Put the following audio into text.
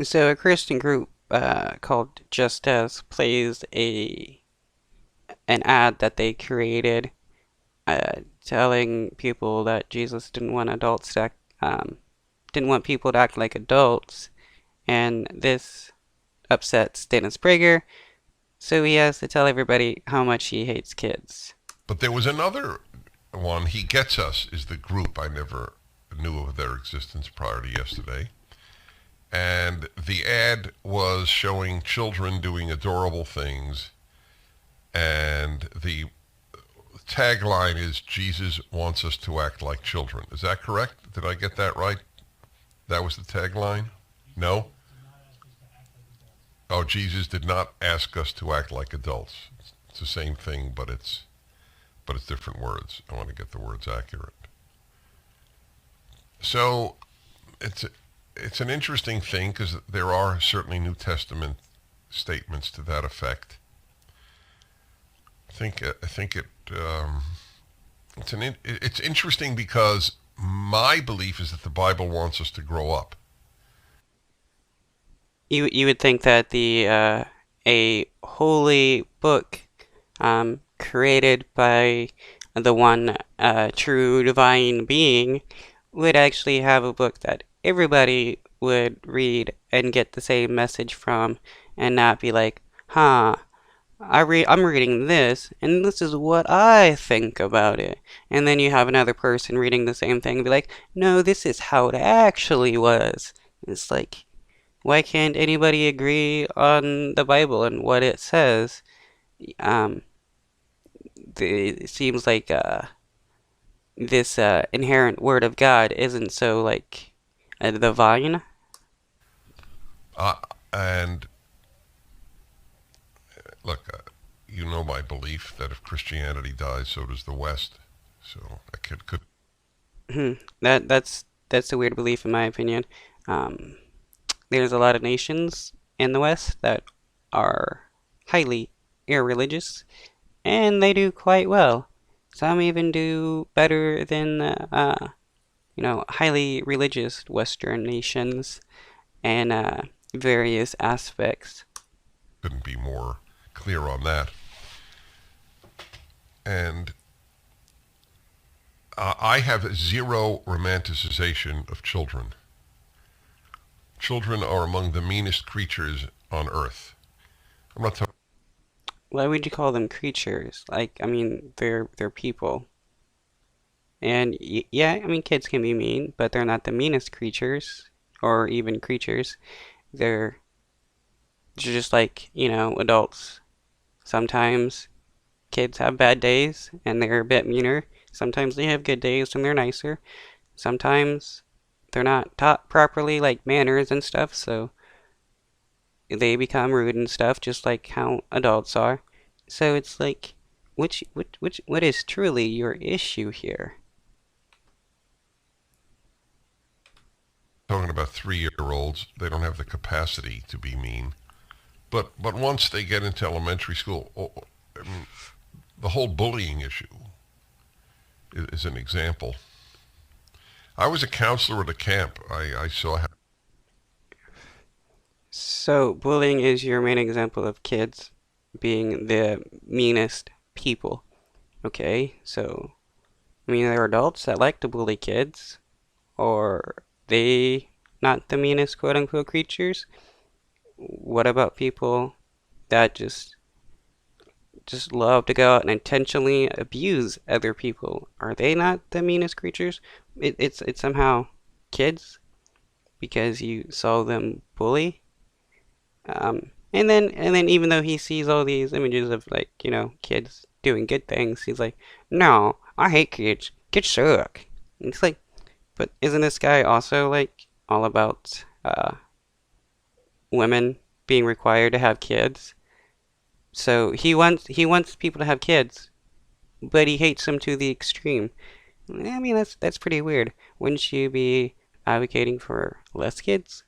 So a Christian group called Just As plays a an ad that they created, telling people that Jesus didn't want people to act like adults, and this upsets Dennis Prager, so he has to tell everybody how much he hates kids. But there was another one. He Gets Us is the group. I never knew of their existence prior to yesterday. And the ad was showing children doing adorable things. And the tagline is Jesus wants us to act like children. Is that correct? Did I get that right? That was the tagline? No? Oh, Jesus did not ask us to act like adults. It's the same thing, but it's different words. I want to get the words accurate. So it's it's an interesting thing because there are certainly New Testament statements to that effect. I think it's interesting because my belief is that the Bible wants us to grow up. You would think that the a holy book created by the one true divine being would actually have a book that everybody would read and get the same message from, and not be like, huh, I'm reading this, and this is what I think about it. And then you have another person reading the same thing and be like, no, this is how it actually was. It's like, why can't anybody agree on the Bible and what it says? Um, it seems like this inherent word of God isn't so like divine. Uh, and look, you know my belief that if Christianity dies, so does the West. So that could That's a weird belief in my opinion. Um, there's a lot of nations in the West that are highly irreligious, and they do quite well. Some even do better than highly religious Western nations and various aspects. couldn't be more clear on that. And I have zero romanticization of children. Children are among the meanest creatures on earth. I'm not talking. Why would you call them creatures? Like, I mean, they're people. And yeah, I mean, kids can be mean, but they're not the meanest creatures, or even creatures. They're just like, adults. Sometimes kids have bad days and they're a bit meaner. Sometimes they have good days and they're nicer. Sometimes they're not taught properly, like manners and stuff, so they become rude and stuff, just like how adults are. So it's like, what is truly your issue here? Talking about 3-year-olds. They don't have the capacity to be mean. But once they get into elementary school, I mean, the whole bullying issue is an example. I was a counselor at a camp. I saw how. So bullying is your main example of kids being the meanest people. Okay, so I mean there are adults that like to bully kids, or they not the meanest quote unquote creatures. What about people that just love to go out and intentionally abuse other people? Are they not the meanest creatures? It's somehow kids because you saw them bully. And then even though he sees all these images of like kids doing good things, he's like, no, I hate kids. Kids suck. And it's like, but isn't this guy also like all about women being required to have kids? So he wants people to have kids, but he hates them to the extreme. I mean, that's pretty weird. Wouldn't you be advocating for less kids?